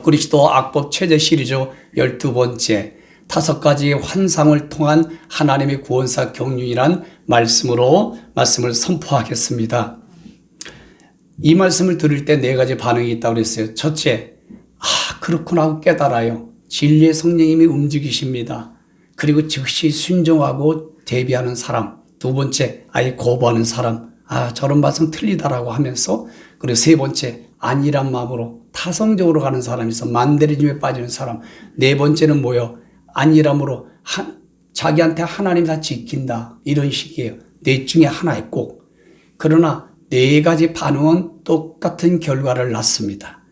그리스도 악법 최제 시리즈 12번째 5가지 환상을 통한 하나님의 구원사 경륜이란 말씀으로 말씀을 선포하겠습니다. 이 말씀을 들을 때 4가지 반응이 있다고 그랬어요. 첫째, 그렇구나 하고 깨달아요. 진리의 성령님이 움직이십니다. 그리고 즉시 순종하고 대비하는 사람. 2번째, 아예 거부하는 사람. 저런 말씀 틀리다라고 하면서. 그리고 3번째, 아니란 마음으로 타성적으로 가는 사람이 있어. 만데리즘에 빠지는 사람. 4번째는 뭐요? 아니람으로 자기한테 하나님 다 지킨다. 이런 식이에요. 4 중에 하나에 꼭. 그러나 4가지 반응은 똑같은 결과를 낳습니다.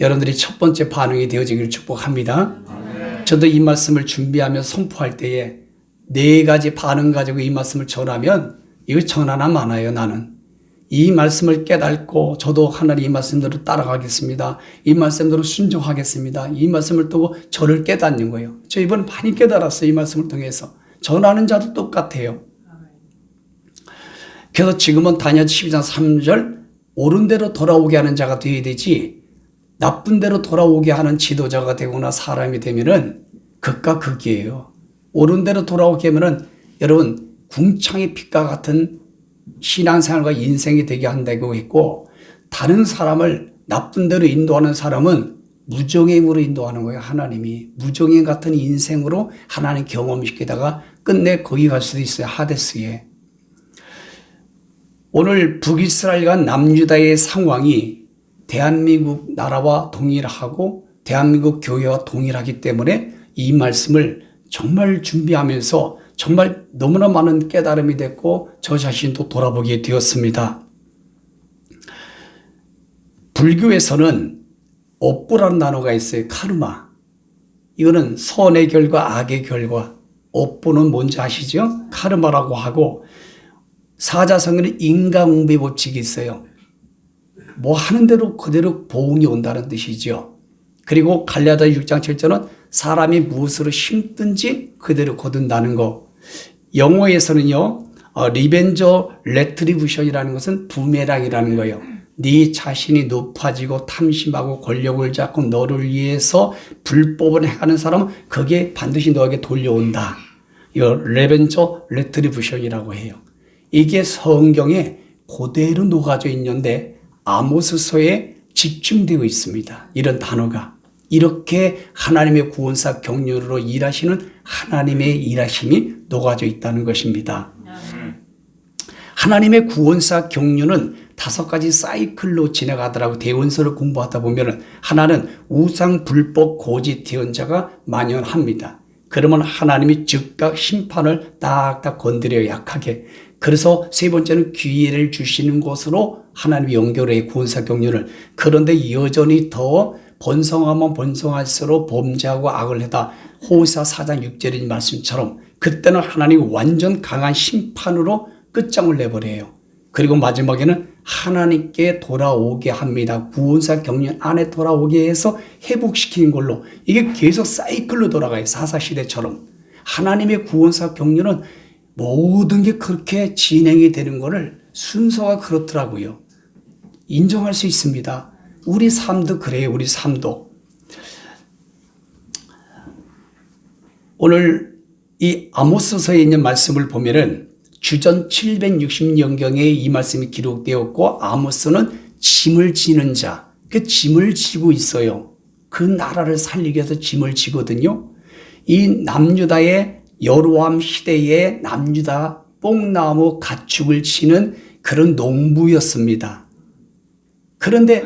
여러분들이 첫 번째 반응이 되어지기를 축복합니다. 저도 이 말씀을 준비하며 선포할 때에 4가지 반응 가지고 이 말씀을 전하면 이거 전하나 마나요, 나는. 이 말씀을 깨닫고 저도 하나님 이 말씀대로 따라가겠습니다. 이 말씀대로 순종하겠습니다. 이 말씀을 두고 저를 깨닫는 거예요. 저 이번에 많이 깨달았어요. 이 말씀을 통해서. 전하는 자도 똑같아요. 그래서 지금은 다니엘 12장 3절 옳은 대로 돌아오게 하는 자가 되어야 되지 나쁜 대로 돌아오게 하는 지도자가 되거나 사람이 되면은 극과 극이에요. 옳은 대로 돌아오게 하면은 여러분 궁창의 빛과 같은 신앙생활과 인생이 되게 한다고 했고, 다른 사람을 나쁜 대로 인도하는 사람은 무정행으로 인도하는 거예요. 하나님이 무정행 같은 인생으로 하나님 경험시키다가 끝내 거기 갈 수도 있어요. 하데스에. 오늘 북이스라엘과 남유다의 상황이 대한민국 나라와 동일하고 대한민국 교회와 동일하기 때문에 이 말씀을 정말 준비하면서 정말 너무나 많은 깨달음이 됐고 저 자신도 돌아보게 되었습니다. 불교에서는 업보라는 단어가 있어요. 카르마. 이거는 선의 결과, 악의 결과. 업보는 뭔지 아시죠? 카르마라고 하고, 사자성어는 인과응배 법칙이 있어요. 뭐 하는 대로 그대로 보응이 온다는 뜻이죠. 그리고 갈라디아 6장 7절은 사람이 무엇으로 심든지 그대로 거둔다는 거. 영어에서는요, 리벤저 레트리부션이라는 것은 부메랑이라는 거예요. 네 자신이 높아지고 탐심하고 권력을 잡고 너를 위해서 불법을 행하는 사람은 그게 반드시 너에게 돌려온다. 이거 리벤저 레트리부션이라고 해요. 이게 성경에 그대로 녹아져 있는데 아모스서에 집중되어 있습니다. 이런 단어가. 이렇게 하나님의 구원사 경륜으로 일하시는 하나님의 일하심이 녹아져 있다는 것입니다. 하나님의 구원사 경륜은 5가지 사이클로 지나가더라고. 대원서를 공부하다 보면 하나는 우상 불법 고지 대언자가 만연합니다. 그러면 하나님이 즉각 심판을 딱딱 건드려요. 약하게. 그래서 3번째는 기회를 주시는 것으로 하나님이 연결해 구원사 경륜을. 그런데 여전히 더 번성하면 번성할수록 범죄하고 악을 해다. 호사 4장 6절의 말씀처럼 그때는 하나님이 완전 강한 심판으로 끝장을 내버려요. 그리고 마지막에는 하나님께 돌아오게 합니다. 구원사 경륜 안에 돌아오게 해서 회복시키는 걸로. 이게 계속 사이클로 돌아가요. 사사시대처럼. 하나님의 구원사 경륜은 모든 게 그렇게 진행이 되는 거를 순서가 그렇더라고요. 인정할 수 있습니다. 우리 삶도 그래요. 우리 삶도. 오늘 이 아모스서에 있는 말씀을 보면은 주전 760년경에 이 말씀이 기록되었고, 아모스는 짐을 지는 자, 그 짐을 지고 있어요. 그 나라를 살리기 위해서 짐을 지거든요. 이 남유다의 여로암 시대의 남유다 뽕나무 가축을 치는 그런 농부였습니다. 그런데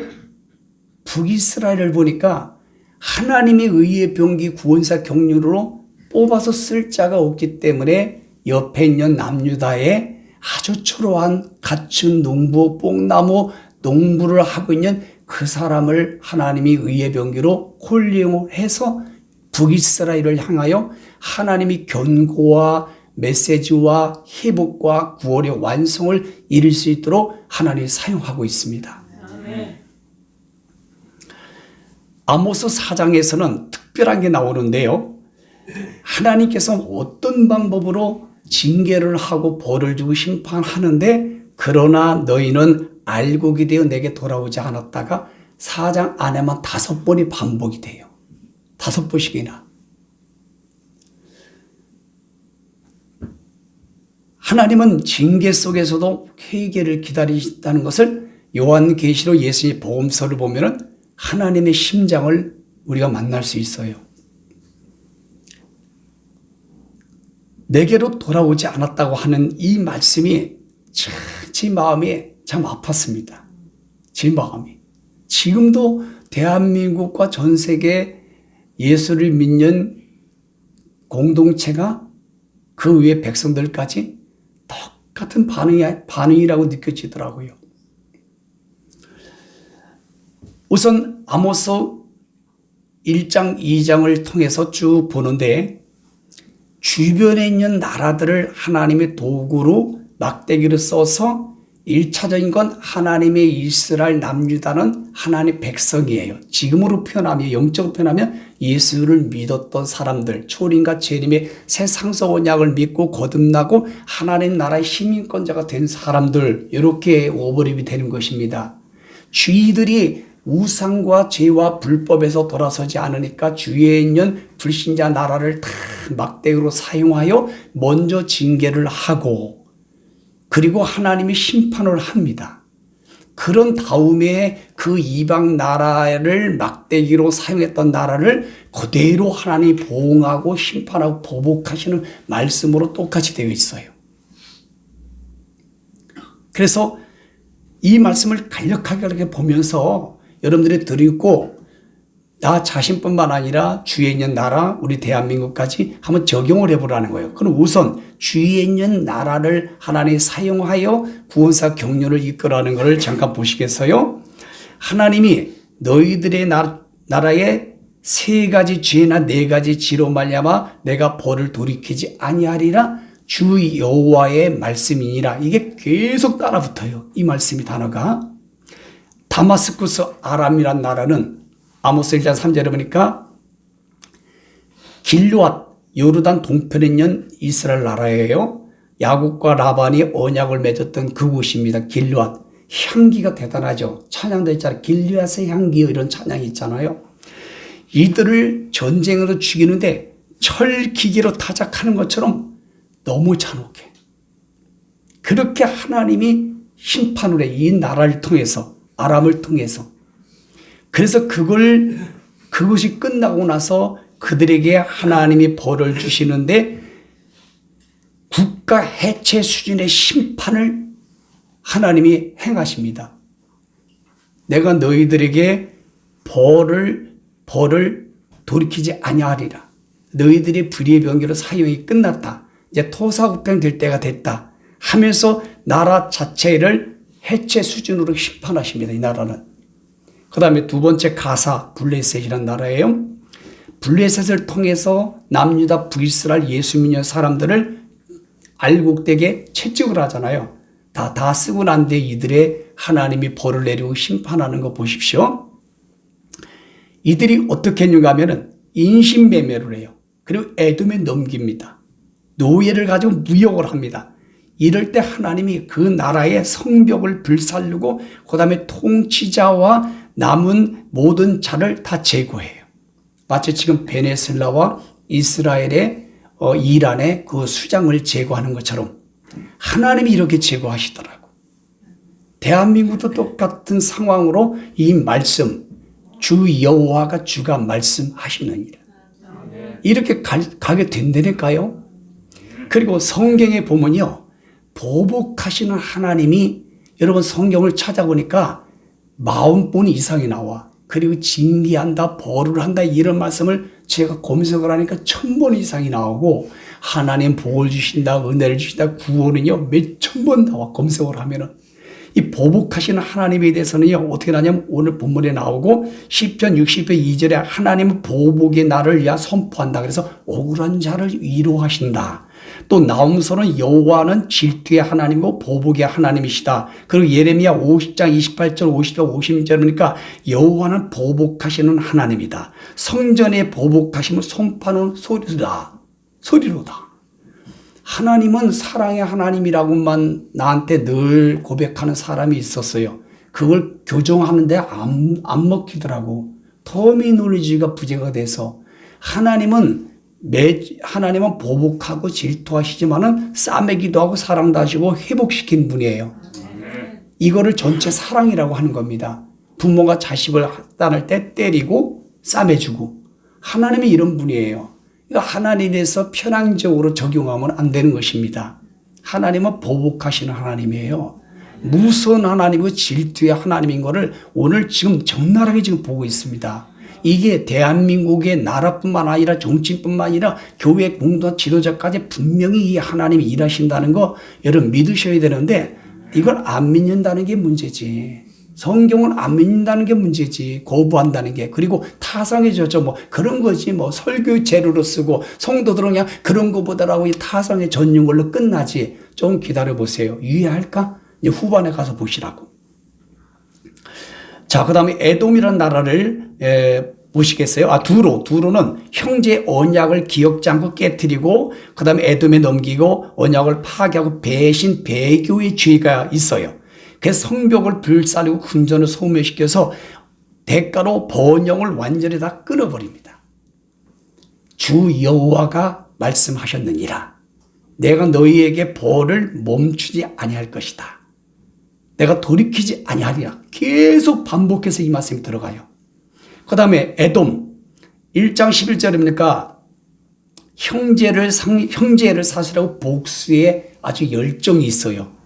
북이스라엘을 보니까 하나님의 의의 병기 구원사 경륜으로 뽑아서 쓸 자가 없기 때문에 옆에 있는 남유다에 아주 초라한 가축 농부, 뽕나무 농부를 하고 있는 그 사람을 하나님이 의의 병기로 콜링해서 북이스라엘을 향하여 하나님이 견고와 메시지와 회복과 구원의 완성을 이룰 수 있도록 하나님이 사용하고 있습니다. 아모스 4장에서는 특별한 게 나오는데요. 하나님께서 어떤 방법으로 징계를 하고 벌을 주고 심판하는데, 그러나 너희는 알곡이 되어 내게 돌아오지 않았다가 4장 안에만 5번이 반복이 돼요. 5번씩이나. 하나님은 징계 속에서도 회개를 기다리신다는 것을 요한계시록 예수님의 복음서를 보면은 하나님의 심장을 우리가 만날 수 있어요. 내게로 돌아오지 않았다고 하는 이 말씀이 제 마음이 참 아팠습니다. 제 마음이. 지금도 대한민국과 전 세계 예수를 믿는 공동체가 그 위에 백성들까지 똑같은 반응이라고 느껴지더라고요. 우선 아모스 1장, 2장을 통해서 쭉 보는데 주변에 있는 나라들을 하나님의 도구로 막대기로 써서 1차적인 건 하나님의 이스라엘 남유다는 하나님의 백성이에요. 지금으로 표현하면, 영적으로 표현하면 예수를 믿었던 사람들, 초림과 재림의 새 상속 언약을 믿고 거듭나고 하나님 나라의 시민권자가 된 사람들, 이렇게 오버랩이 되는 것입니다. 주의들이 우상과 죄와 불법에서 돌아서지 않으니까 주위에 있는 불신자 나라를 다 막대기로 사용하여 먼저 징계를 하고 그리고 하나님이 심판을 합니다. 그런 다음에 그 이방 나라를 막대기로 사용했던 나라를 그대로 하나님이 보응하고 심판하고 보복하시는 말씀으로 똑같이 되어 있어요. 그래서 이 말씀을 간략하게 이렇게 보면서 여러분들이 드리고 나 자신뿐만 아니라 주위에 있는 나라, 우리 대한민국까지 한번 적용을 해보라는 거예요. 그럼 우선 주위에 있는 나라를 하나님이 사용하여 구원사 경륜을 이끌어가는 것을 잠깐 보시겠어요? 하나님이 너희들의 나라에 3가지 죄나 4가지 지로 말미암아 내가 벌을 돌이키지 아니하리라 주 여호와의 말씀이니라. 이게 계속 따라붙어요. 이 말씀이 단어가. 다마스쿠스 아람이란 나라는 아모스 1장 3절에 보니까 길르앗 요르단 동편에 있는 이스라엘 나라예요. 야곱과 라반이 언약을 맺었던 그곳입니다. 길르앗. 향기가 대단하죠. 찬양도 있잖아요. 길르앗의 향기 이런 찬양이 있잖아요. 이들을 전쟁으로 죽이는데 철기계로 타작하는 것처럼 너무 잔혹해. 그렇게 하나님이 심판을 해. 이 나라를 통해서, 아람을 통해서. 그래서 그것이 끝나고 나서 그들에게 하나님이 벌을 주시는데 국가 해체 수준의 심판을 하나님이 행하십니다. 내가 너희들에게 벌을 돌이키지 아니하리라. 너희들의 불의의 병기로 사용이 끝났다. 이제 토사구팽 될 때가 됐다 하면서 나라 자체를 해체 수준으로 심판하십니다. 이 나라는. 그 다음에 2번째 가사 블레셋이라는 나라예요. 블레셋을 통해서 남유다 북이스라엘 예수 믿는 사람들을 알곡되게 채찍을 하잖아요. 다 쓰고 난 뒤에 이들의 하나님이 벌을 내리고 심판하는 거 보십시오. 이들이 어떻게 했는가 하면은 인신매매를 해요. 그리고 에돔에 넘깁니다. 노예를 가지고 무역을 합니다. 이럴 때 하나님이 그 나라의 성벽을 불살르고 그 다음에 통치자와 남은 모든 자를 다 제거해요. 마치 지금 베네수엘라와 이스라엘의 이란의 그 수장을 제거하는 것처럼 하나님이 이렇게 제거하시더라고. 대한민국도 똑같은 상황으로 이 말씀, 주 여호와가 주가 말씀하시느니라. 이렇게 가게 된다니까요. 그리고 성경에 보면요. 보복하시는 하나님이 여러분 성경을 찾아보니까 40번 이상이 나와. 그리고 징계한다, 벌을 한다 이런 말씀을 제가 검색을 하니까 1000번 이상이 나오고 하나님 복을 주신다, 은혜를 주신다, 구원은요 몇천 번 나와 검색을 하면은. 이 보복하시는 하나님에 대해서는요 어떻게 나냐면 오늘 본문에 나오고 시편 60편 2절에 하나님은 보복의 날을 위하 선포한다. 그래서 억울한 자를 위로하신다. 또 나홈서는 여호와는 질투의 하나님이고 보복의 하나님이시다. 그리고 예레미야 50장 28절 50절 50절 보니까 여호와는 보복하시는 하나님이다. 성전에 보복하심을 선포하는 소리로다. 하나님은 사랑의 하나님이라고만 나한테 늘 고백하는 사람이 있었어요. 그걸 교정하는데 안 먹히더라고. 터미놀로지가 부재가 돼서 하나님은 보복하고 질투하시지만은 싸매기도 하고 사랑도 하시고 회복시킨 분이에요. 이거를 전체 사랑이라고 하는 겁니다. 부모가 자식을 학대할 때 때리고 싸매주고 하나님이 이런 분이에요. 이거 하나님에서 편향적으로 적용하면 안 되는 것입니다. 하나님은 보복하시는 하나님이에요. 무서운 하나님이고 질투의 하나님인 것을 오늘 지금 적나라하게 지금 보고 있습니다. 이게 대한민국의 나라뿐만 아니라 정치뿐만 아니라 교회 공동체 지도자까지 분명히 이 하나님이 일하신다는 거 여러분 믿으셔야 되는데 이걸 안 믿는다는 게 문제지. 성경은 안 믿는다는 게 문제지. 거부한다는 게. 그리고 타성해졌죠. 뭐 그런 거지. 뭐 설교 재료로 쓰고 성도들은 그냥 그런 거보다라고 이 타성에 젖는 걸로 끝나지. 좀 기다려 보세요. 이해할까? 이제 후반에 가서 보시라고. 자, 그 다음에 에돔이라는 나라를 보시겠어요? 두로는 형제의 언약을 기억지 않고 깨뜨리고 그 다음에 에돔에 넘기고 언약을 파괴하고 배신, 배교의 죄가 있어요. 그래서 성벽을 불살리고 궁전을 소멸시켜서 대가로 번영을 완전히 다 끊어버립니다. 주 여호와가 말씀하셨느니라. 내가 너희에게 벌을 멈추지 아니할 것이다. 내가 돌이키지 아니하리라. 계속 반복해서 이 말씀이 들어가요. 그 다음에 에돔 1장 11절입니까? 형제를 사실하고 복수에 아주 열정이 있어요.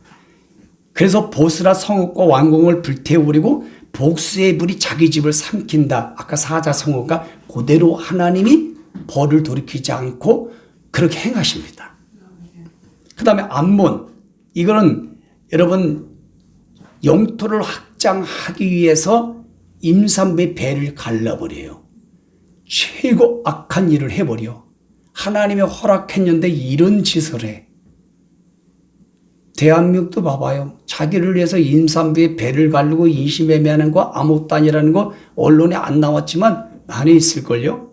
그래서 보스라 성읍과 왕궁을 불태워버리고 복수의 불이 자기 집을 삼킨다. 아까 사자성어가 그대로 하나님이 벌을 돌이키지 않고 그렇게 행하십니다. 그 다음에 암몬 이거는 여러분 영토를 확장하기 위해서 임산부의 배를 갈라버려요. 최고 악한 일을 해버려. 하나님이 허락했는데 이런 짓을 해. 대한민국도 봐봐요. 자기를 위해서 임산부의 배를 가르고 인신매매하는 거 아무것도 아니라는 거 언론에 안 나왔지만 많이 있을걸요.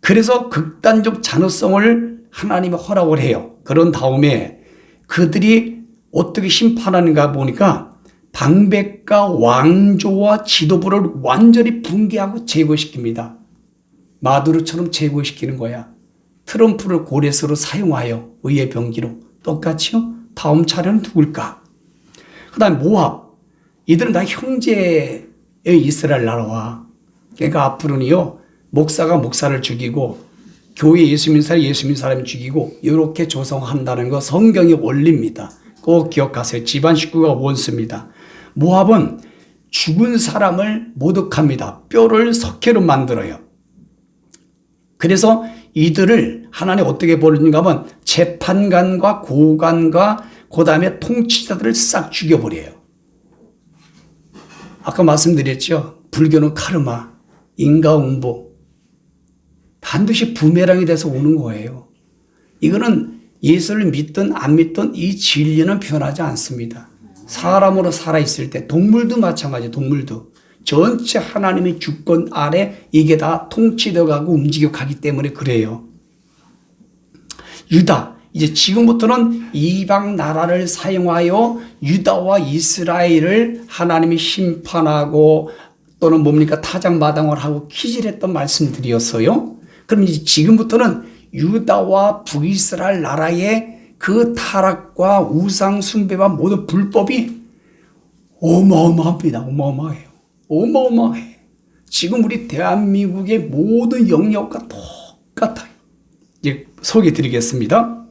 그래서 극단적 잔혹성을 하나님이 허락을 해요. 그런 다음에 그들이 어떻게 심판하는가 보니까 방백과 왕조와 지도부를 완전히 붕괴하고 제거시킵니다. 마두로처럼 제거시키는 거야. 트럼프를 고레스로 사용하여 의의 병기로. 똑같이요? 다음 차례는 누굴까? 그 다음에 모압. 이들은 다 형제의 이스라엘 나라와. 그러니까 앞으로는요, 목사가 목사를 죽이고, 교회 예수 믿는 사람이 죽이고, 이렇게 조성한다는 거 성경의 원리입니다. 꼭 기억하세요. 집안 식구가 원수입니다. 모압은 죽은 사람을 모독합니다. 뼈를 석회로 만들어요. 그래서 이들을 하나님 어떻게 버리는가 하면 재판관과 고관과 그 다음에 통치자들을 싹 죽여버려요. 아까 말씀드렸죠. 불교는 카르마, 인과응보. 반드시 부메랑이 돼서 오는 거예요. 이거는 예수를 믿든 안 믿든 이 진리는 변하지 않습니다. 사람으로 살아있을 때 동물도 마찬가지예요. 동물도. 전체 하나님의 주권 아래 이게 다 통치되어 가고 움직여 가기 때문에 그래요. 유다. 이제 지금부터는 이방 나라를 사용하여 유다와 이스라엘을 하나님이 심판하고 또는 뭡니까 타작마당을 하고 키질했던 말씀드렸어요. 그럼 이제 지금부터는 유다와 북이스라엘 나라의 그 타락과 우상 숭배와 모든 불법이 어마어마합니다. 어마어마해요. 어마어마해. 지금 우리 대한민국의 모든 영역과 똑같아요. 이제 소개 드리겠습니다.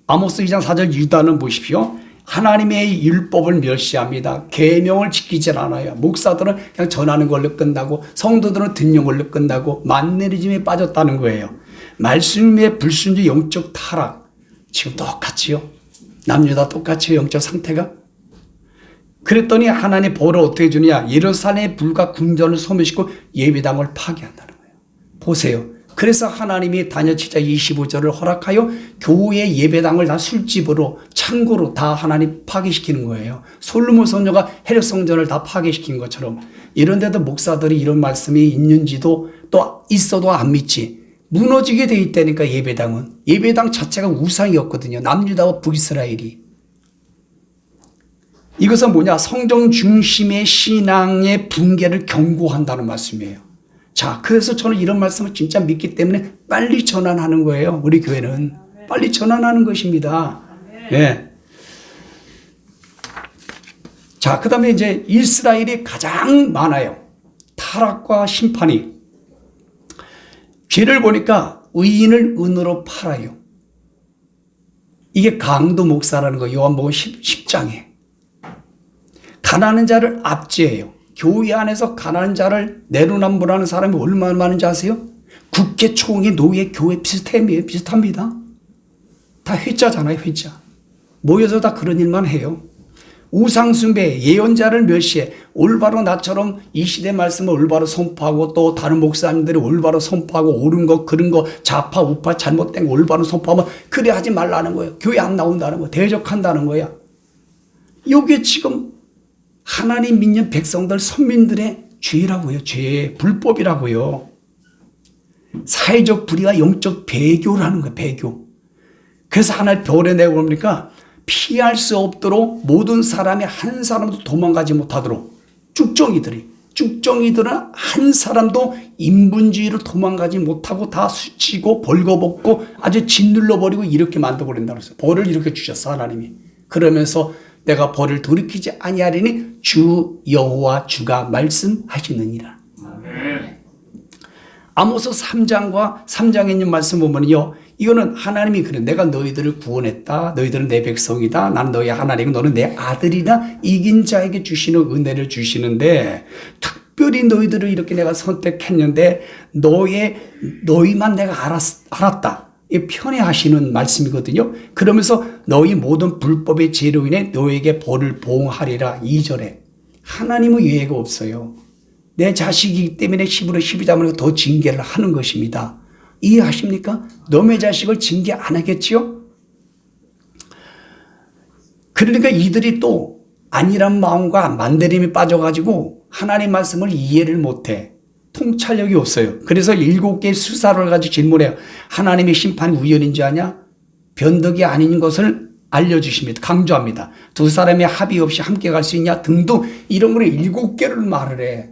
아모스 2장 4절 유다는 보십시오. 하나님의 율법을 멸시합니다. 계명을 지키질 않아요. 목사들은 그냥 전하는 걸로 끝나고 성도들은 듣는 걸로 끝나고 만내리즘에 빠졌다는 거예요. 말씀의 불순종 영적 타락. 지금 똑같지요. 남녀 다 똑같이요. 영적 상태가. 그랬더니 하나님 벌을 어떻게 주느냐. 예루살렘의 불과 궁전을 소멸시키고 예배당을 파괴한다는 거예요. 보세요. 그래서 하나님이 다니엘 7장 25절을 허락하여 교회 예배당을 다 술집으로 창고로 다 하나님 파괴시키는 거예요. 솔로몬 선녀가 헤롯 성전을 다 파괴시킨 것처럼. 이런데도 목사들이 이런 말씀이 있는지도 또 있어도 안 믿지. 무너지게 돼 있다니까. 예배당은. 예배당 자체가 우상이었거든요. 남유다와 북이스라엘이. 이것은 뭐냐? 성경 중심의 신앙의 붕괴를 경고한다는 말씀이에요. 자, 그래서 저는 이런 말씀을 진짜 믿기 때문에 빨리 전환하는 거예요. 우리 교회는 빨리 전환하는 것입니다. 네. 자, 그 다음에 이제 이스라엘이 가장 많아요. 타락과 심판이. 죄를 보니까 의인을 은으로 팔아요. 이게 강도 목사라는 거 요한복음 10장에. 가난한 자를 압제해요. 교회 안에서 가난한 자를 내로남불하는 사람이 얼마나 많은지 아세요? 국회, 총회, 노예, 교회 비슷합니다. 다 회자잖아요, 회자. 모여서 다 그런 일만 해요. 우상숭배, 예언자를 멸시해 올바로 나처럼 이 시대 말씀을 올바로 선포하고 또 다른 목사님들이 올바로 선포하고 옳은 거 그런 거 좌파 우파 잘못된 거 올바로 선포하면 그래 하지 말라는 거예요. 교회 안 나온다는 거 대적한다는 거야. 이게 지금 하나님 믿는 백성들 선민들의 죄라고요. 죄 불법이라고요. 사회적 불의와 영적 배교라는 거예요. 배교. 그래서 하나님 별에 내고 보니까 피할 수 없도록 모든 사람이 한 사람도 도망가지 못하도록 쭉정이들은 한 사람도 인분주의를 도망가지 못하고 다 수치고 벌거벗고 아주 짓눌러버리고 이렇게 만들어버린다고 했어요. 벌을 이렇게 주셨어 하나님이. 그러면서 내가 벌을 돌이키지 아니하리니 주 여호와 주가 말씀하시느니라. 아모스 3장과 3장에 있는 말씀 보면요. 이거는 하나님이 그래. 내가 너희들을 구원했다. 너희들은 내 백성이다. 나는 너희 하나님, 너는 내 아들이다. 이긴 자에게 주시는 은혜를 주시는데 특별히 너희들을 이렇게 내가 선택했는데 너희만 내가 알았다. 이 편애하시는 말씀이거든요. 그러면서 너희 모든 불법의 죄로 인해 너에게 벌을 보응하리라. 2절에 하나님은 예외가 없어요. 내 자식이기 때문에 10으로 12자문에 더 징계를 하는 것입니다. 이해하십니까? 너의 자식을 징계 안 하겠지요? 그러니까 이들이 또 안일한 마음과 만대림이 빠져가지고 하나님 말씀을 이해를 못해. 통찰력이 없어요. 그래서 7개의 수사를 가지고 질문해요. 하나님의 심판이 우연인지 아냐? 변덕이 아닌 것을 알려주십니다. 강조합니다. 두 사람의 합의 없이 함께 갈 수 있냐? 등등 이런 거를 7개를 말을 해.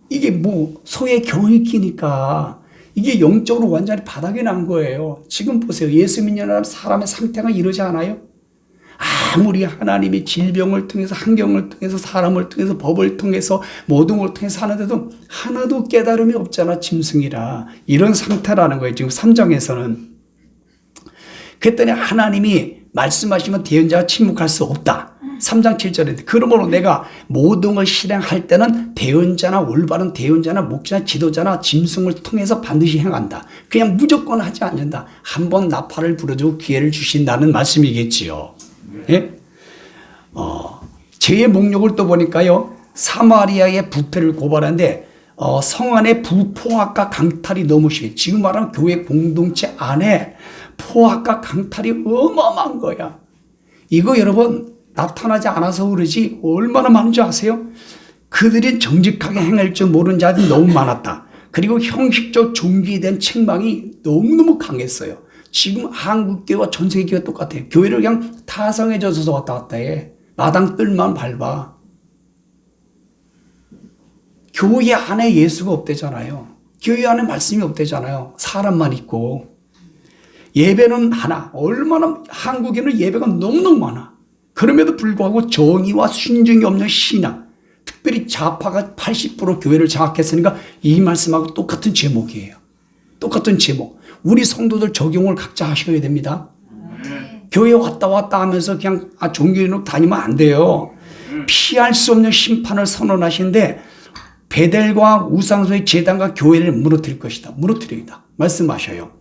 이게 뭐 소의 경이기니까 이게 영적으로 완전히 바닥에 난 거예요. 지금 보세요. 예수 믿는 사람의 상태가 이러지 않아요? 아무리 하나님이 질병을 통해서 환경을 통해서 사람을 통해서 법을 통해서 모든 걸 통해서 하는데도 하나도 깨달음이 없잖아. 짐승이라. 이런 상태라는 거예요. 지금 3장에서는. 그랬더니 하나님이 말씀하시면 대언자가 침묵할 수 없다. 3장 7절인데 그러므로 내가 모든 걸 실행할 때는 대언자나 올바른 대언자나 목자나 지도자나 짐승을 통해서 반드시 행한다. 그냥 무조건 하지 않는다. 한번 나팔을 불어주고 기회를 주신다는 말씀이겠지요. 예? 죄의 목록을 또 보니까요. 사마리아의 부패를 고발하는데 성 안에 부포악과 강탈이 너무 심해. 지금 말하는 교회 공동체 안에 포악과 강탈이 어마어마한 거야. 이거 여러분 나타나지 않아서 그러지 얼마나 많은지 아세요? 그들이 정직하게 행할 줄 모르는 자들이 너무 많았다. 그리고 형식적 종교에 대한 책망이 너무너무 강했어요. 지금 한국교회와 전세계가 똑같아요. 교회를 그냥 타성해져서 왔다 갔다 해. 마당 뜰만 밟아. 교회 안에 예수가 없대잖아요. 교회 안에 말씀이 없대잖아요. 사람만 있고. 예배는 하나. 얼마나 한국에는 예배가 너무너무 많아. 그럼에도 불구하고 정의와 순종이 없는 신앙, 특별히 좌파가 80% 교회를 장악했으니까 이 말씀하고 똑같은 제목이에요. 똑같은 제목. 우리 성도들 적용을 각자 하셔야 됩니다. 교회 왔다 하면서 그냥 종교인으로 다니면 안 돼요. 피할 수 없는 심판을 선언하시는데 베델과 우상소의 제단과 교회를 무너뜨릴 것이다. 무너뜨리다. 말씀하셔요.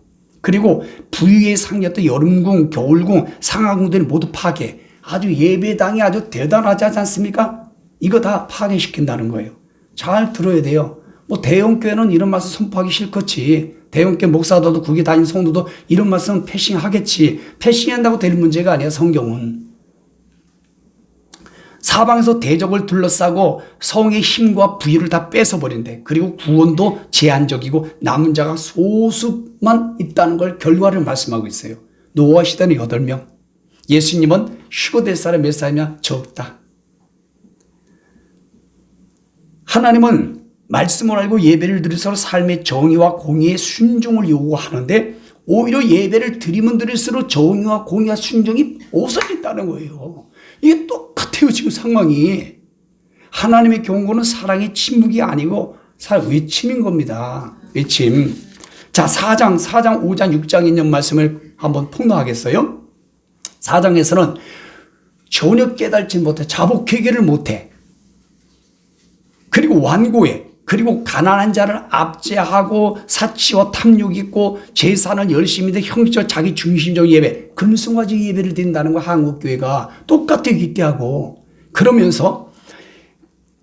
그리고 부유의 상이었던 여름궁, 겨울궁, 상하궁들이 모두 파괴. 아주 예배당이 아주 대단하지 않습니까? 이거 다 파괴시킨다는 거예요. 잘 들어야 돼요. 뭐 대형교회는 이런 말씀 선포하기 싫겠지. 대형교회 목사들도 거기 다니는 성도도 이런 말씀 패싱하겠지. 패싱한다고 될 문제가 아니야. 성경은. 사방에서 대적을 둘러싸고 성의 힘과 부유를 다 뺏어버린대. 그리고 구원도 제한적이고 남은 자가 소수만 있다는 걸 결과를 말씀하고 있어요. 노아 시대는 8명. 예수님은 휴거 될 사람 몇 사람이냐? 적다. 하나님은 말씀을 알고 예배를 드려서 삶의 정의와 공의의 순종을 요구하는데 오히려 예배를 드리면 드릴수록 정의와 공의와 순종이 없어진다는 거예요. 이게 똑같아요, 지금 상황이. 하나님의 경고는 사랑의 침묵이 아니고 외침인 겁니다. 외침. 자, 4장, 5장, 6장 있는 말씀을 한번 폭로하겠어요? 4장에서는 전혀 깨달지 못해, 자복회개를 못해. 그리고 완고해. 그리고 가난한 자를 압제하고 사치와 탐욕 있고 제사는 열심히 돼 형식적 자기 중심적 예배, 근성화적 예배를 드린다는 거 한국교회가 똑같아 기대하고 그러면서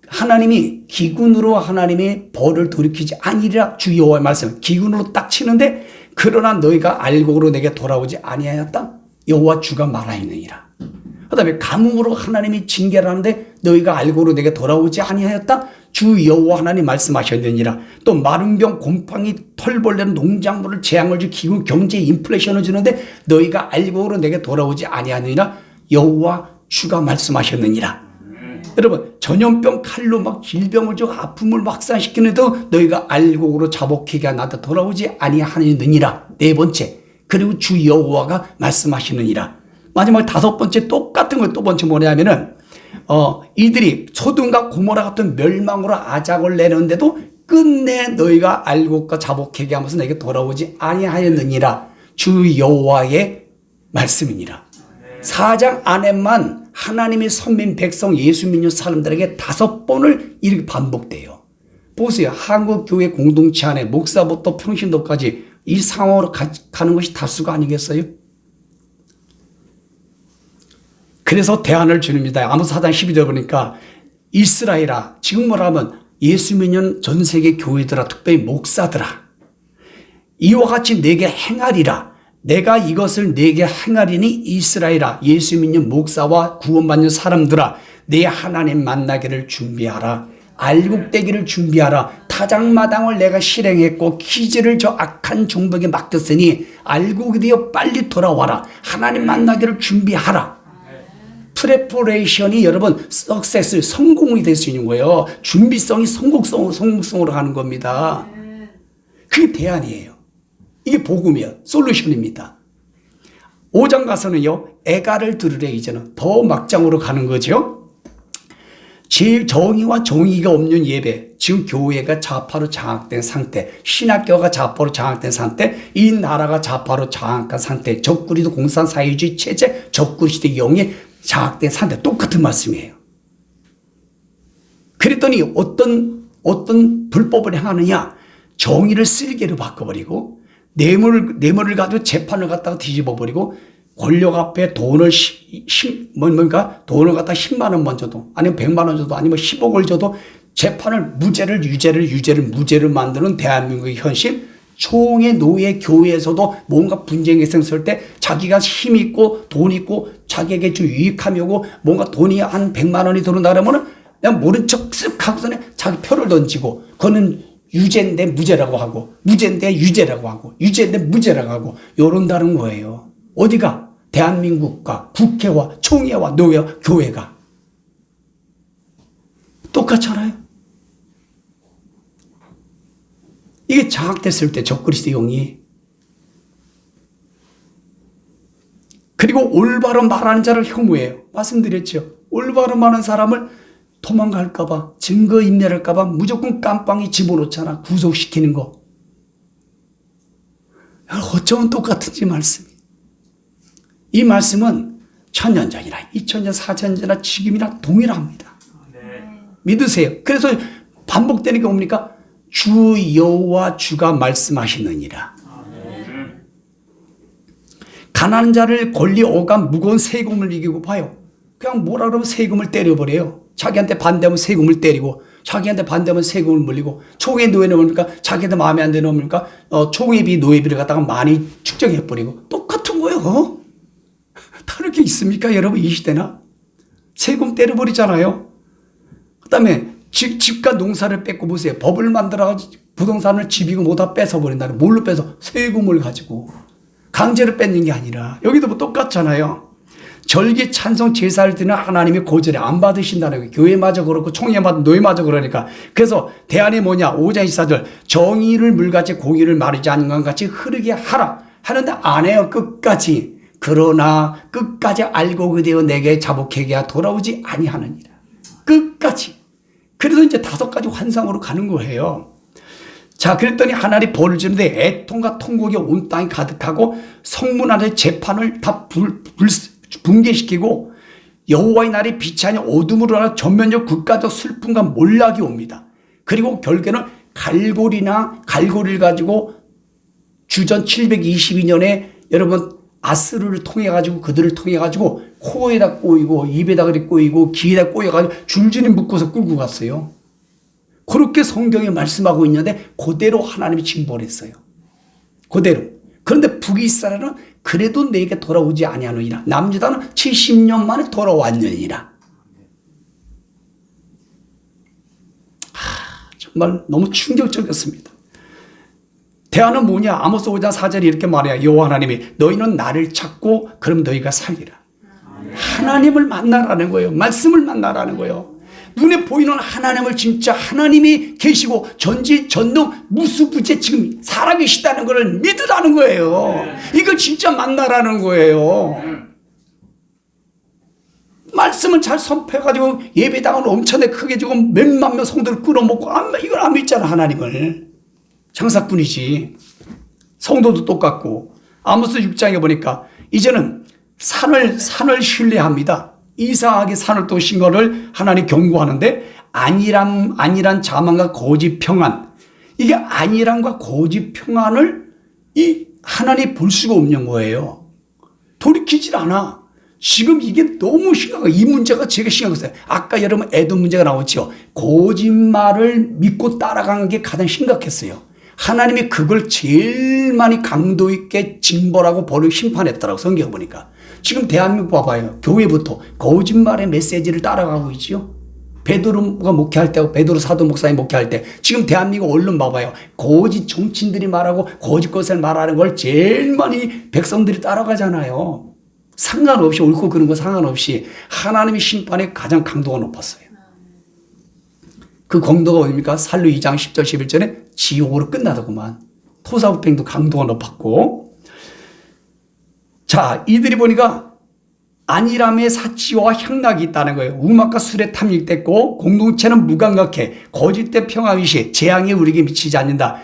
하나님이 기근으로 하나님의 벌을 돌이키지 아니리라 주 여호와의 말씀 기근으로 딱 치는데 그러나 너희가 알곡으로 내게 돌아오지 아니하였다 여호와 주가 말하였느니라. 그다음에 가뭄으로 하나님이 징계를 하는데 너희가 알고로 내게 돌아오지 아니하였다 주 여호와 하나님 말씀하셨느니라. 또 마른 병 곰팡이 털벌레는 농작물을 재앙을 주 기후 경제 인플레이션을 주는데 너희가 알고로 내게 돌아오지 아니하느니라 여호와 주가 말씀하셨느니라. 여러분 전염병 칼로 막 질병을 주고 아픔을 확산시키는데도 너희가 알곡으로 자복하게 나한테 돌아오지 아니하느니라. 네 번째 그리고 주 여호와가 말씀하시느니라. 마지막 다섯 번째 똑같은 거 또 번째 뭐냐면은 이들이 소돔과 고모라 같은 멸망으로 아작을 내는데도 끝내 너희가 알곡과 자복하게 하면서 내게 돌아오지 아니하였느니라. 주 여호와의 말씀이니라. 4장 안에만 하나님의 선민 백성 예수 믿는 사람들에게 5번을 이렇게 반복돼요. 보세요. 한국교회 공동체 안에 목사부터 평신도까지 이 상황으로 가는 것이 다수가 아니겠어요? 그래서 대안을 주십니다. 아모스 4장 12절 보니까 이스라엘아 지금 뭐라면 예수 믿는 전 세계 교회들아 특별히 목사들아 이와 같이 내게 행하리라. 내가 이것을 내게 행하리니 이스라엘아 예수 믿는 목사와 구원받는 사람들아 내 하나님 만나기를 준비하라. 알곡되기를 준비하라. 타작마당을 내가 실행했고 기지를 저 악한 종족에 맡겼으니 알곡이 되어 빨리 돌아와라. 하나님 만나기를 준비하라. 프레퍼레이션이 여러분 석세스 성공이 될 수 있는 거예요. 준비성이 성공성으로 가는 겁니다. 그게 대안이에요. 이게 복음이에요. 솔루션입니다. 5장 가서는요. 애가를 들으래 이제는 더 막장으로 가는 거죠. 정의와 정의가 없는 예배. 지금 교회가 좌파로 장악된 상태. 신학교가 좌파로 장악된 상태. 이 나라가 좌파로 장악한 상태. 적그리도 공산사회주의 체제. 적그리스도 영의 장악된 상태. 똑같은 말씀이에요. 그랬더니 어떤 불법을 행하느냐. 정의를 쓸개로 바꿔버리고 뇌물을 가지고 재판을 갖다가 뒤집어버리고 권력 앞에 돈을 돈을 갖다 10만 원만 줘도 아니면 100만 원 줘도 아니면 10억을 줘도 재판을 유죄를 무죄를 만드는 대한민국의 현실. 총회 노예 교회에서도 뭔가 분쟁이 생겼을 때 자기가 힘 있고 돈 있고 자기에게 좀 유익함이 오고 뭔가 돈이 한 100만 원이 들어온다 그러면은 그냥 모른 척 쓱 하고서는 자기 표를 던지고 그거는 유죄인데 무죄라고 하고 무죄인데 유죄라고 하고 유죄인데 무죄라고 하고 이런다는 거예요. 어디가? 대한민국과 국회와 총회와 노예와 교회가 똑같잖아요. 이게 장악됐을 때 적그리스도 영이 그리고 올바로 말하는 자를 혐오해요. 말씀드렸죠. 올바로 말하는 사람을 도망갈까봐 증거인멸할까봐 무조건 깜빵에 집어넣잖아. 구속시키는 거. 어쩌면 똑같은지 말씀이. 이 말씀은 1000년 전이나 2000년 4000년 전이나 지금이나 동일합니다. 믿으세요. 그래서 반복되는 게 뭡니까? 주 여호와 주가 말씀하시느니라. 가난한 자를 권리 오감 무거운 세금을 이기고 봐요. 그냥 뭐라 그러면 세금을 때려버려요. 자기한테 반대하면 세금을 때리고 자기한테 반대하면 세금을 물리고 총회 노예는 뭡니까? 자기한테 마음에 안 드는 뭡니까? 총회비 노예비를 갖다가 많이 축적해버리고 똑같은 거예요. 다를 게 있습니까? 여러분 이 시대나 세금 때려버리잖아요. 그 다음에 집과 농사를 뺏고 보세요. 법을 만들어가지고 부동산을 집이고 뭐다 뺏어버린다는 뭘로 뺏어? 세금을 가지고 강제로 뺏는 게 아니라 여기도 뭐 똑같잖아요. 절기 찬송 제사를 드리는 하나님이 고절에 안 받으신다는 거예요. 교회마저 그렇고 총회마저 노예마저 그러니까. 그래서 대안이 뭐냐? 5장 24절 정의를 물같이 고기를 마르지 않는 것 같이 흐르게 하라 하는데 안 해요. 끝까지. 그러나 끝까지 알고 그대여 내게 자복하게 돌아오지 아니하느니라. 끝까지. 그래서 이제 5가지 환상으로 가는 거예요. 자, 그랬더니 하나님이 벌을 주는데 애통과 통곡이 온 땅이 가득하고 성문 안에 재판을 다 붕괴시키고 여호와의 날이 빛이 아닌 어둠으로 하나 전면적 국가적 슬픔과 몰락이 옵니다. 그리고 결국에는 갈고리를 가지고 주전 722년에 여러분 아스르를 통해 가지고 그들을 통해 가지고 코에다 꼬이고 입에다 그리 꼬이고 귀에다 꼬여 가지고 줄줄이 묶어서 끌고 갔어요. 그렇게 성경에 말씀하고 있는데 그대로 하나님이 징벌했어요. 그대로. 그런데 북이스라엘은 그래도 내게 돌아오지 아니하느니라. 남유다는 70년 만에 돌아왔느니라. 정말 너무 충격적이었습니다. 대안은 뭐냐? 아모스 5장 4절에 이렇게 말해요. 여호와 하나님이 너희는 나를 찾고 그럼 너희가 살리라. 하나님을 만나라는 거예요. 말씀을 만나라는 거예요. 눈에 보이는 하나님을 진짜 하나님이 계시고 전지전능 무수부재 지금 살아계시다는 걸 믿으라는 거예요. 이거 진짜 만나라는 거예요. 말씀을 잘 선포해가지고 예배당을 엄청나게 크게 주고 몇만 명 성도를 끌어모고 이걸 안 믿잖아. 하나님을. 장사꾼이지. 성도도 똑같고. 아모스 6장에 보니까 이제는 산을 신뢰합니다. 이상하게 산을 또 신 거를 하나님 경고하는데 안일한 자만과 거짓 평안, 이게 안일함과 거짓 평안을 이 하나님 볼 수가 없는 거예요. 돌이키질 않아. 지금 이게 너무 심각해요. 이 문제가 제가 심각했어요. 아까 여러분 에돔 문제가 나왔죠. 거짓말을 믿고 따라가는 게 가장 심각했어요. 하나님이 그걸 제일 많이 강도 있게 징벌하고 벌을 심판했더라고 성경 보니까. 지금 대한민국 봐봐요. 교회부터 거짓말의 메시지를 따라가고 있지요. 베드로가 목회할 때, 베드로 사도 목사님 목회할 때, 지금 대한민국 언론 봐봐요. 거짓 정치인들이 말하고 거짓 것을 말하는 걸 제일 많이 백성들이 따라가잖아요. 상관없이 옳고 그런 거 상관없이 하나님의 심판에 가장 강도가 높았어요. 그 강도가 어딥니까? 살루 2장 10절 11절에 지옥으로 끝나더구만. 토사구팽도 강도가 높았고. 자, 이들이 보니까 안일함의 사치와 향락이 있다는 거예요. 음악과 술에 탐닉됐고 공동체는 무감각해. 거짓된 평화의식, 재앙이 우리에게 미치지 않는다.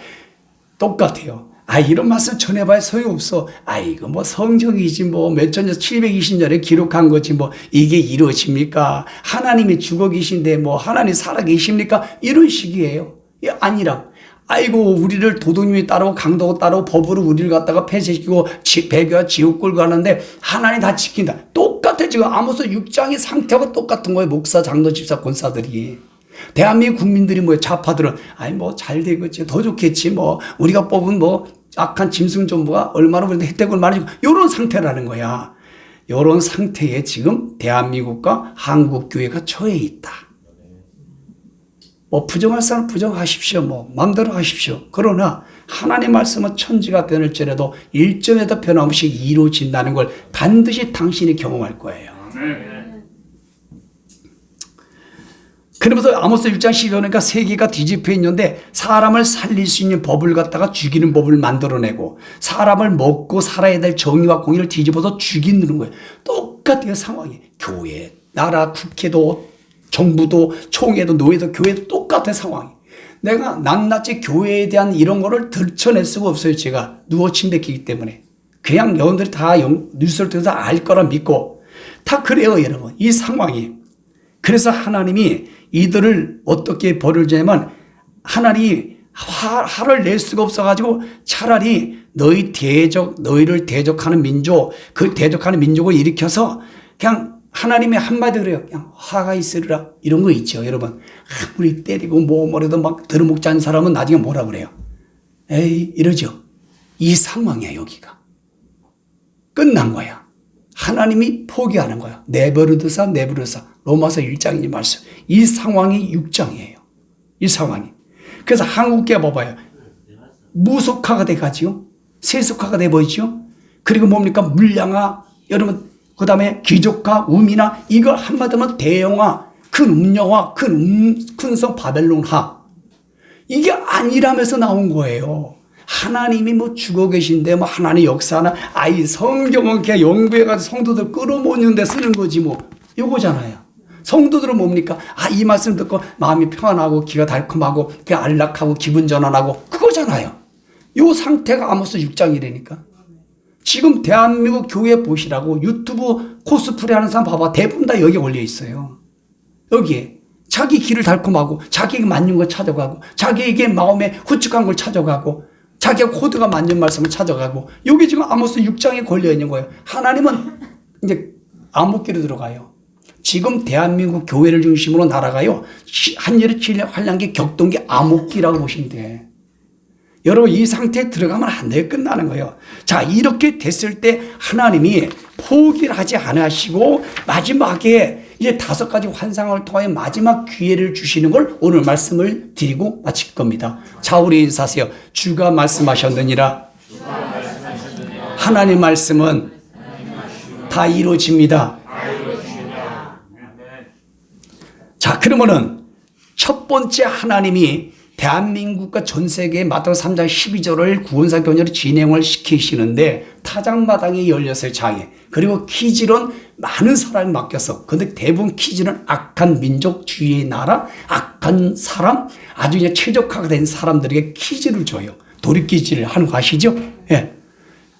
똑같아요. 이런 말씀 전해봐야 소용없어. 이거 뭐 성경이지 뭐 몇천 년, 720년에 기록한 거지 뭐 이게 이루어집니까? 하나님이 죽어 계신데 뭐 하나님 살아 계십니까? 이런 식이에요. 안일함. 아이고 우리를 도둑님이 따르고 강도가 따르고 법으로 우리를 갖다가 폐쇄시키고 배교와 지옥 끌고 가는데 하나님 다 지킨다. 똑같아. 지금 아모스 6장의 상태가 똑같은 거예요. 목사, 장로, 집사, 권사들이. 대한민국 국민들이 뭐예요? 좌파들은 뭐 잘 되겠지, 더 좋겠지, 뭐 우리가 뽑은 뭐 악한 짐승 정부가 얼마나 그런데 혜택을 많이 주고 이런 상태라는 거야. 이런 상태에 지금 대한민국과 한국교회가 처해 있다. 뭐 부정할 사람 부정하십시오. 뭐 마음대로 하십시오. 그러나 하나님의 말씀은 천지가 변할지라도 일점에도 변함없이 이루어진다는 걸 반드시 당신이 경험할 거예요. 그러면서 아모스 6장 12절이니까 세계가 뒤집혀 있는데 사람을 살릴 수 있는 법을 갖다가 죽이는 법을 만들어내고 사람을 먹고 살아야 될 정의와 공의를 뒤집어서 죽이는 거예요. 똑같아요. 상황이. 교회, 나라, 국회도 정부도 총회도 노예도 교회도 똑같은 상황이. 내가 낱낱이 교회에 대한 이런 거를 들춰낼 수가 없어요. 제가 누워 침뱉기기 때문에. 그냥 여러분들이 다 뉴스를 통해서 알 거라 믿고 다 그래요. 여러분. 이 상황이. 그래서 하나님이 이들을 어떻게 벌을 주냐면 하나님이 화를 낼 수가 없어가지고 차라리 너희를 대적하는 민족, 그 대적하는 민족을 일으켜서 그냥 하나님의 한마디 그래요. 그냥 화가 있으리라. 이런 거 있죠, 여러분. 아무리 때리고 뭐래도 막 들어먹지 않는 사람은 나중에 뭐라 그래요? 에이, 이러죠. 이 상황이야, 여기가. 끝난 거야. 하나님이 포기하는 거야. 내버려두사. 로마서 1장이 말씀. 이 상황이 6장이에요. 이 상황이. 그래서 한국계 봐봐요. 무속화가 돼가지요. 세속화가 돼버리죠. 그리고 뭡니까? 물량화. 여러분 그 다음에 기적과 음이나 이거 한마디면 대영화, 큰 음영화, 큰 성 바벨론화. 이게 아니라면서 나온 거예요. 하나님이 뭐 죽어 계신데 뭐 하나님 역사나 아이 성경은 그냥 연구해가지고 성도들 끌어모으는 데 쓰는 거지 뭐. 요거잖아요. 성도들은 뭡니까? 아, 이 말씀 듣고 마음이 평안하고 기가 달콤하고 그냥 안락하고 기분 전환하고 그거잖아요. 요 상태가 아모스 6장이라니까. 지금 대한민국 교회 보시라고 유튜브 코스프레 하는 사람 봐봐. 대부분 다 여기 올려 있어요. 여기에. 자기 길을 달콤하고 자기에게 맞는 걸 찾아가고 자기에게 마음에 후측한 걸 찾아가고 자기가 코드가 맞는 말씀을 찾아가고 여기 지금 아모스 6장에 걸려 있는 거예요. 하나님은 이제 암흑기로 들어가요. 지금 대한민국 교회를 중심으로 날아가요. 한여름 7년 환란기 격동기 암흑기라고 보시면 돼. 여러분 이 상태에 들어가면 안 돼요. 끝나는 거예요. 자, 이렇게 됐을 때 하나님이 포기를 하지 않으시고 마지막에 이제 5가지 환상을 통해 마지막 기회를 주시는 걸 오늘 말씀을 드리고 마칠 겁니다. 자, 우리 인사하세요. 주가 말씀하셨느니라. 하나님 말씀은 다 이루어집니다. 자, 그러면은 첫 번째 하나님이 대한민국과 전 세계의 마태복음 3장 12절을 구원사 교회를 진행을 시키시는데 타장마당이 열렸어요. 장에. 그리고 키질은 많은 사람이 맡겼어. 근데 대부분 키질은 악한 민족주의의 나라, 악한 사람, 아주 이제 최적화가 된 사람들에게 키질을 줘요. 도립키질을 하는 거 아시죠? 예.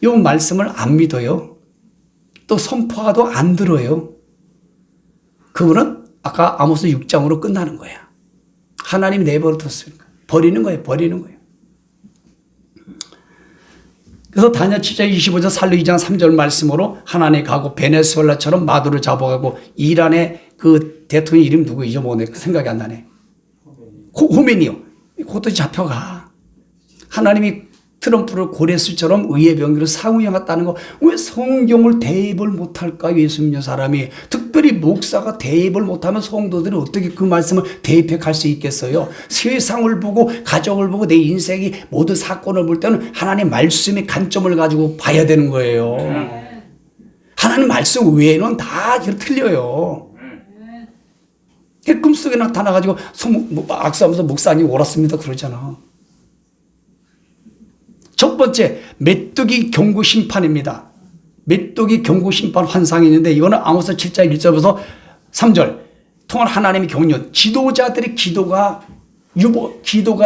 이 말씀을 안 믿어요. 또 선포하도 안 들어요. 그분은 아까 아모스 6장으로 끝나는 거야. 하나님이 내버려뒀으니까. 버리는 거예요. 버리는 거예요. 그래서 다니엘 7장 25절 살로 2장 3절 말씀으로 하나님 가고 베네수엘라처럼 마두를 잡아가고 이란의 그 대통령 이름 누구 잊어먹었네. 생각이 안 나네. 호메니요. 그것도 잡혀가. 하나님이 트럼프를 고레스처럼 의의 병기로 사용해갔다는 거. 왜 성경을 대입을 못할까? 예수 믿는 사람이. 특별히 목사가 대입을 못하면 성도들이 어떻게 그 말씀을 대입해 갈 수 있겠어요? 세상을 보고 가정을 보고 내 인생이 모든 사건을 볼 때는 하나님 말씀의 관점을 가지고 봐야 되는 거예요. 하나님 말씀 외에는 다 틀려요. 꿈속에 나타나가지고 악수하면서 목사님 옳았습니다 그러잖아. 첫 번째, 메뚜기 경고 심판입니다. 메뚜기 경고 심판 환상이 있는데 이거는 아모스 7장 1절부터 3절 통한 하나님의 경륜. 지도자들의 기도가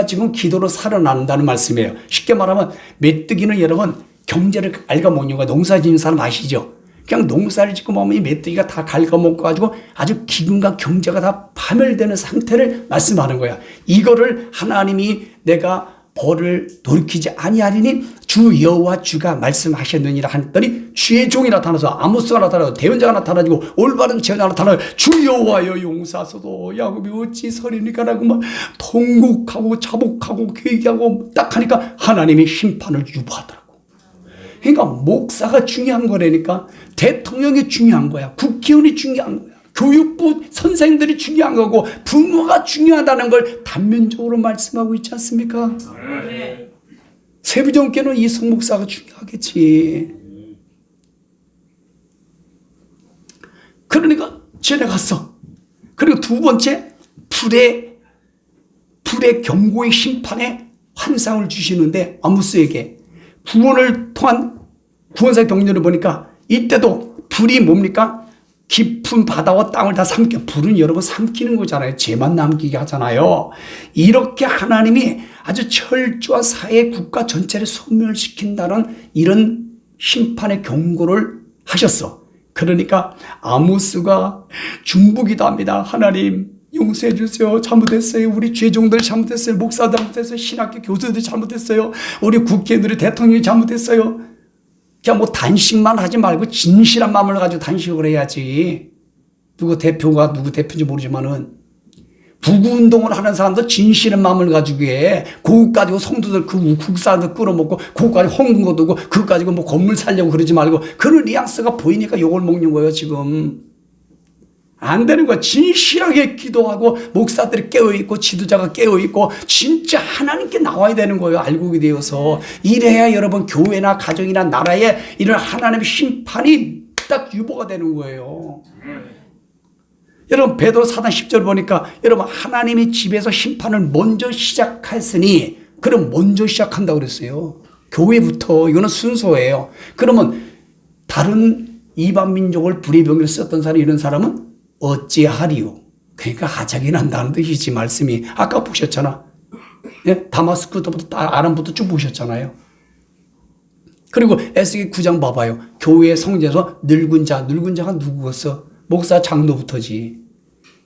지금 기도로 살아난다는 말씀이에요. 쉽게 말하면 메뚜기는 여러분 경제를 갉아먹는 거예요. 농사 짓는 사람 아시죠? 그냥 농사를 짓고 보면 이 메뚜기가 다 갉아먹고 가지고 아주 기근과 경제가 다 파멸되는 상태를 말씀하는 거야. 이거를 하나님이 내가 벌을 돌이키지 아니하리니 주 여호와 주가 말씀하셨느니라 했더니 주의 종이 나타나서 아모스가 나타나고 대언자가 나타나고 올바른 제자가 나타나고 주 여호와여 용사소도 야곱이 어찌 서리니까라고 막 통곡하고 자복하고 회개하고 딱 하니까 하나님이 심판을 유보하더라고. 그러니까 목사가 중요한 거라니까. 대통령이 중요한 거야. 국회의원이 중요한 거야. 교육부 선생들이 중요한 거고 부모가 중요하다는 걸 단면적으로 말씀하고 있지 않습니까? 네. 세부정께는 이 성목사가 중요하겠지. 그러니까 지나갔어. 그리고 두 번째 불의 경고의 심판의 환상을 주시는데 아모스에게 구원을 통한 구원사 경륜을 보니까 이때도 불이 뭡니까? 깊은 바다와 땅을 다 삼켜. 불은 여러분 삼키는 거잖아요. 죄만 남기게 하잖아요. 이렇게 하나님이 아주 철저한 사회 국가 전체를 소멸시킨다는 이런 심판의 경고를 하셨어. 그러니까 아모스가 중보기도 합니다. 하나님 용서해 주세요. 잘못했어요. 우리 죄종들 잘못했어요. 목사들 잘못했어요. 신학교 교수들 잘못했어요. 우리 국회의원들이 대통령이 잘못했어요. 그냥 뭐 단식만 하지 말고 진실한 마음을 가지고 단식을 해야지. 누구 대표가 누구 대표인지 모르지만은 부구운동을 하는 사람도 진실한 마음을 가지고 해. 그거 가지고 성도들 그 국사들 끌어먹고 그거 가지고 헌금 거두고 그거 가지고 뭐 건물 살려고 그러지 말고 그런 뉘앙스가 보이니까 욕을 먹는 거예요 지금. 안 되는 거야. 진실하게 기도하고 목사들이 깨어있고 지도자가 깨어있고 진짜 하나님께 나와야 되는 거예요. 알고 되어서. 이래야 여러분 교회나 가정이나 나라에 이런 하나님의 심판이 딱 유보가 되는 거예요. 여러분 베드로 4장 10절 보니까 여러분 하나님이 집에서 심판을 먼저 시작했으니 그럼 먼저 시작한다고 그랬어요. 교회부터. 이거는 순서예요. 그러면 다른 이방 민족을 불의 병기를 썼던 사람 이런 사람은 어찌하리요. 그러니까 하자기 난다는 뜻이지 말씀이. 아까 보셨잖아. 예? 다마스크부터 아람부터 쭉 보셨잖아요. 그리고 에스겔 9장 봐봐요. 교회 성전에서 늙은 자가 누구겠어? 목사 장로부터지.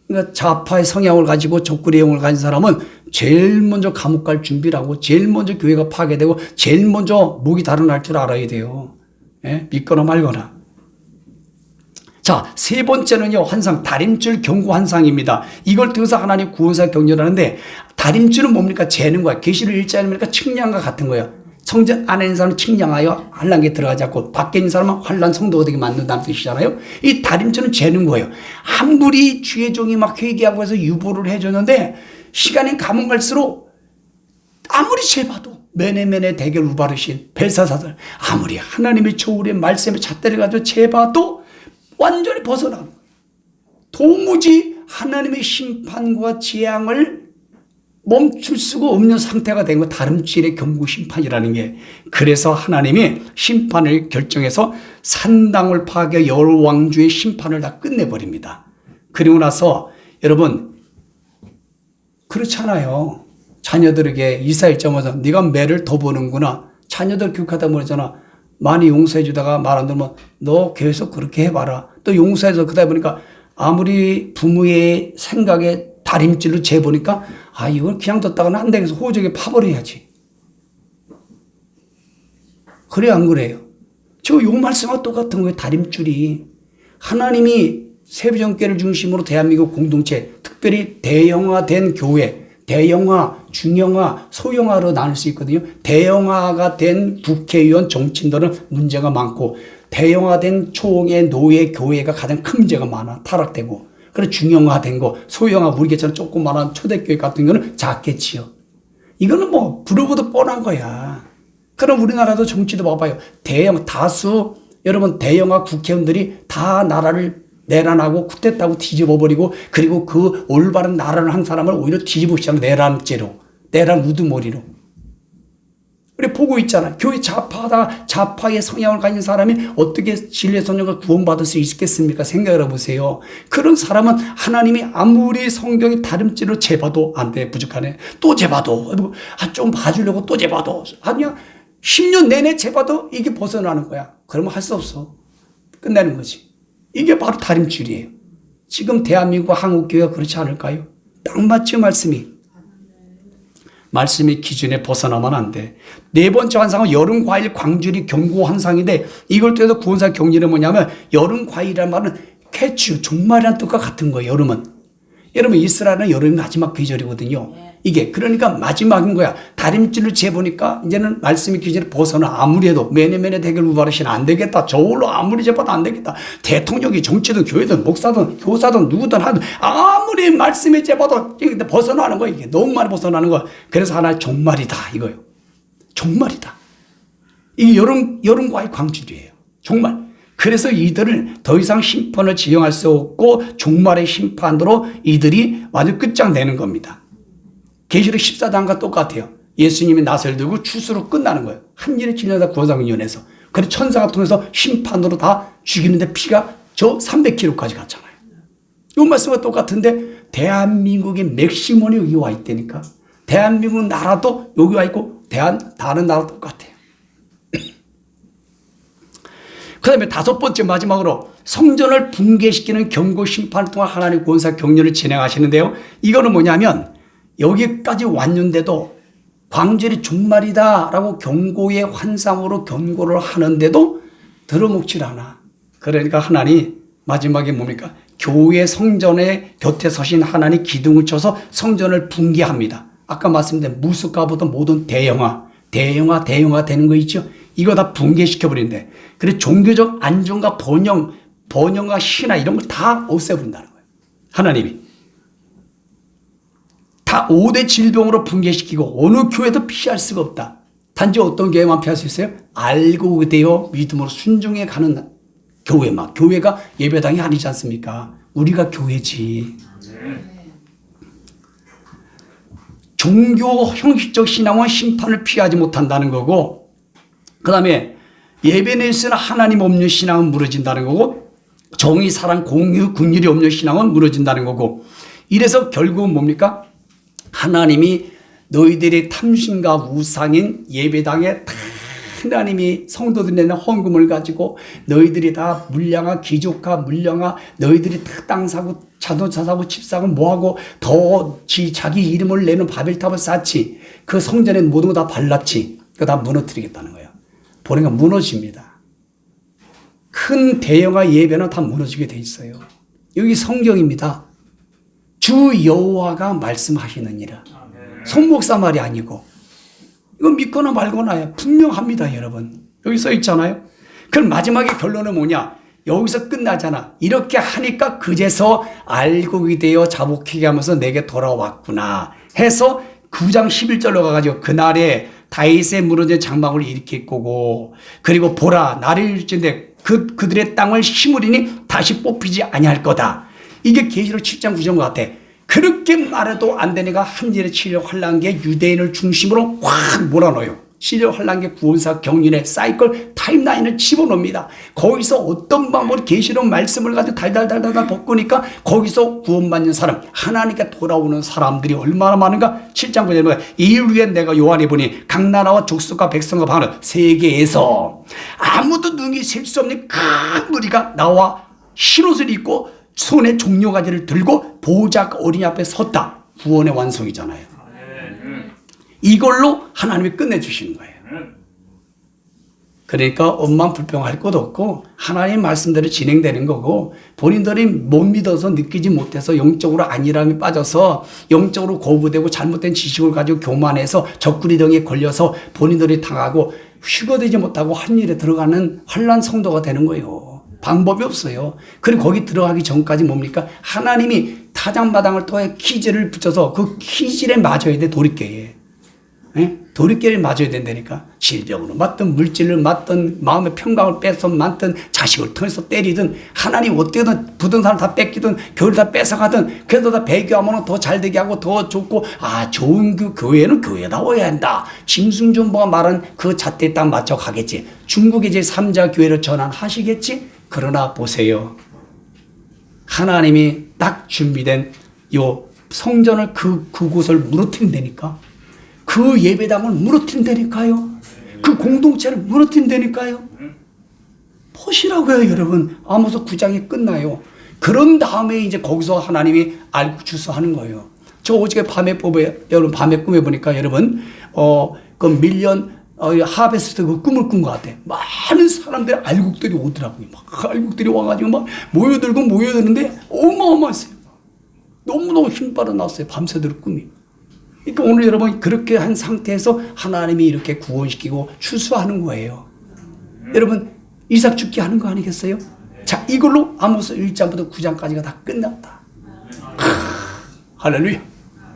그러니까 좌파의 성향을 가지고 적그리의 영을 가진 사람은 제일 먼저 감옥 갈 준비를 하고 제일 먼저 교회가 파괴되고 제일 먼저 목이 달아날 줄 알아야 돼요. 예? 믿거나 말거나. 자, 세 번째는요, 환상, 다림줄 경고 환상입니다. 이걸 통해서 하나님 구원사 격려를 하는데, 다림줄은 뭡니까? 재는 거야. 계시록 1장에 보니까 측량과 같은 거예요. 성전 안에 있는 사람은 측량하여 환란에 들어가지 않고 밖에 있는 사람은 환란 성도가 되게 만든다는 뜻이잖아요. 이 다림줄은 재는 거예요. 아무리 주의 종이 막 회개하고 해서 유보를 해줬는데 시간이 가면 갈수록 아무리 재봐도 매네매네 대결 우바르신 벨사사들 아무리 하나님의 저울의 말씀에 잣대를 가지고 재봐도 완전히 벗어나는 거예요. 도무지 하나님의 심판과 재앙을 멈출 수가 없는 상태가 된 거 다림줄의 경고 심판이라는 게. 그래서 하나님이 심판을 결정해서 산당을 파괴 열왕주의 심판을 다 끝내버립니다. 그리고 나서 여러분 그렇잖아요. 자녀들에게 이사야 1장에서 네가 매를 더 보는구나. 자녀들 교육하다 보니까 많이 용서해 주다가 말 안 들으면 너 계속 그렇게 해봐라. 또 용서해서 그러다 보니까 아무리 부모의 생각에 다림줄로 재보니까 아 이걸 그냥 뒀다가는 안 되겠어. 호적에 파버려야지. 그래 안 그래요? 저 요 말씀과 똑같은 거예요. 다림줄이. 하나님이 세부정교회를 중심으로 대한민국 공동체, 특별히 대형화된 교회, 대형화, 중형화, 소형화로 나눌 수 있거든요. 대형화가 된 국회의원, 정치인들은 문제가 많고 대형화된 총회, 노예, 교회가 가장 큰 문제가 많아. 타락되고. 그래 중형화된 거, 소형화, 우리 개처럼 조그마한 초대교회 같은 거는 작겠지요. 이거는 뭐 부르고도 뻔한 거야. 그럼 우리나라도 정치도 봐봐요. 다수 여러분 대형화 국회의원들이 다 나라를 내란하고 쿠데타하고 뒤집어버리고 그리고 그 올바른 나라를 한 사람을 오히려 뒤집으시잖아요. 내란죄로. 내란 우두머리로. 우리 보고 있잖아. 교회 좌파의 성향을 가진 사람이 어떻게 진리의 선녀가 구원받을 수 있겠습니까? 생각을 해보세요. 그런 사람은 하나님이 아무리 성경이 다림질로 재봐도 안 돼. 부족하네. 또 재봐도. 좀 봐주려고 또 재봐도. 아니야. 10년 내내 재봐도 이게 벗어나는 거야. 그러면 할 수 없어. 끝내는 거지. 이게 바로 다림줄이에요. 지금 대한민국 한국교회가 그렇지 않을까요? 딱 맞죠, 말씀이. 말씀의 기준에 벗어나면 안 돼. 네 번째 환상은 여름 과일 광주리 경고 환상인데 이걸 통해서 구원사 격리는 뭐냐면 여름 과일이라는 말은 캐츄, 종말이라는 뜻과 같은 거예요. 여름은. 여러분 이스라엘은 여름이 마지막 계절이거든요. 이게 그러니까 마지막인 거야. 다림줄을 재보니까 이제는 말씀의 기준에 벗어나. 아무리 해도 매네매네 대결 우바르시는 안 되겠다. 저울로 아무리 재봐도 안 되겠다. 대통령이 정치든 교회든 목사든 교사든 누구든 하든 아무리 말씀에 재봐도 벗어나는 거야. 이게 너무 많이 벗어나는 거야. 그래서 하나의 종말이다 이거예요. 종말이다. 이게 여름과의 광주리예요. 종말. 그래서 이들을 더 이상 심판을 지형할 수 없고 종말의 심판으로 이들이 완전 끝장내는 겁니다. 계시록 14장과 똑같아요. 예수님이 낫을 들고 추수로 끝나는 거예요. 한 일에 질려다 구원상위원회에서. 그래서 천사가 통해서 심판으로 다 죽이는데 피가 저 300km까지 갔잖아요. 이 말씀과 똑같은데 대한민국의 맥시멈이 여기 와 있다니까. 대한민국 나라도 여기 와 있고 다른 나라 똑같아요. 그 다음에 다섯 번째 마지막으로 성전을 붕괴시키는 경고 심판을 통한 하나님 구원사 격려를 진행하시는데요. 이거는 뭐냐면 여기까지 왔는데도 광절이 종말이다라고 경고의 환상으로 경고를 하는데도 들어먹질 않아. 그러니까 하나님 마지막에 뭡니까? 교회 성전의 곁에 서신 하나님 기둥을 쳐서 성전을 붕괴합니다. 아까 말씀드린 무스가보다 모든 대형화 되는 거 있죠? 이거 다 붕괴시켜버리는데 그래서 종교적 안정과 번영과 신화 이런 걸 다 없애버린다는 거예요. 하나님이. 다 5대 질병으로 붕괴시키고 어느 교회도 피할 수가 없다. 단지 어떤 교회만 피할 수 있어요? 알고 되어 믿음으로 순종해 가는 교회만. 교회가 예배당이 아니지 않습니까? 우리가 교회지. 종교 형식적 신앙은 심판을 피하지 못한다는 거고, 그 다음에 예배 내에서는 하나님 없는 신앙은 무너진다는 거고, 정의, 사랑, 공유, 긍휼이 없는 신앙은 무너진다는 거고, 이래서 결국은 뭡니까? 하나님이 너희들의 탐심과 우상인 예배당에 다 하나님이 성도들 내는 헌금을 가지고 너희들이 다 물량화, 기족화, 물량화, 너희들이 땅 사고 자동차 사고 집 사고 뭐하고 더 자기 이름을 내는 바벨탑을 쌓지, 그 성전에 모든 거 다 발랐지, 그거 다 무너뜨리겠다는 거예요. 보니까 무너집니다. 큰 대형화 예배는 다 무너지게 돼 있어요. 여기 성경입니다. 주 여호와가 말씀하시느니라. 손목사 말이 아니고, 이건 믿거나 말거나요. 분명합니다, 여러분. 여기 써 있잖아요. 그럼 마지막에 결론은 뭐냐? 여기서 끝나잖아. 이렇게 하니까 그제서 알곡이 되어 자복하게 하면서 내게 돌아왔구나 해서 9장 11절로 가가지고 그날에 다윗의 무너진 장막을 일으킬 거고, 그리고 보라 나를 일진데 그들의 땅을 심으리니 다시 뽑히지 아니할 거다. 이게 계시록 7장 9절 같아. 그렇게 말해도 안 되니까 한일의 7일 환란기에 유대인을 중심으로 확 몰아넣어요. 7일 환란기 구원사 경륜의 사이클 타임라인을 집어넣습니다. 거기서 어떤 방법으로 계시록 말씀을 가지고 달달달달 바꾸니까 거기서 구원받는 사람, 하나님께 돌아오는 사람들이 얼마나 많은가. 7장 9절에 보면 이를 위해 내가 요한이 보니 각 나라와 족속과 백성과 방언 세계에서 아무도 능히 셀 수 없는 큰 무리가 나와 흰옷을 입고 손에 종려가지를 들고 보호자 어린이 앞에 섰다. 구원의 완성이잖아요. 이걸로 하나님이 끝내주시는 거예요. 그러니까 엄만 불평할 것도 없고 하나님 말씀대로 진행되는 거고, 본인들이 못 믿어서 느끼지 못해서 영적으로 안일함이 빠져서 영적으로 거부되고 잘못된 지식을 가지고 교만해서 적그리덩이에 걸려서 본인들이 당하고 휴거되지 못하고 한 일에 들어가는 환난 성도가 되는 거예요. 방법이 없어요. 그리고 거기 들어가기 전까지 뭡니까? 하나님이 타장마당을 통해 키질을 붙여서 그 키질에 맞아야 돼. 도리깨에. 도리깨를 맞아야 된다니까. 질병으로 맞든 물질을 맞든 마음의 평강을 뺏어 맞든 자식을 통해서 때리든 하나님 어떻게든 부든 사람 다 뺏기든 교회를 다 뺏어가든 그래도 다 배교하면 더 잘되게 하고 더 좋고, 좋은 그 교회는 교회다워야 한다. 짐승준보가 말한 그 잣대에 딱 맞춰 가겠지. 중국의 제3자 교회를 전환하시겠지. 그러나 보세요. 하나님이 딱 준비된 요 성전을 그곳을 무너뜨린다니까. 그 예배당을 무너뜨린다니까요. 그 공동체를 무너뜨린다니까요. 보시라고요, 여러분. 아모스 9장이 끝나요. 그런 다음에 이제 거기서 하나님이 알고 주소하는 거예요. 저 어저께 밤에 여러분 밤에 꿈에 보니까 여러분, 그 밀년 하베스트 그 꿈을 꾼 것 같아. 많은 사람들이 알곡들이 오더라고요. 막 알곡들이 와가지고 막 모여드는데 어마어마했어요. 너무너무 힘빨아 났어요. 밤새도록 꿈이. 그러니까 오늘 여러분 그렇게 한 상태에서 하나님이 이렇게 구원시키고 추수하는 거예요. 여러분 이삭 죽게 하는 거 아니겠어요? 자, 이걸로 아모스 1장부터 9장까지가 다 끝났다. 할렐루야.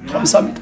감사합니다.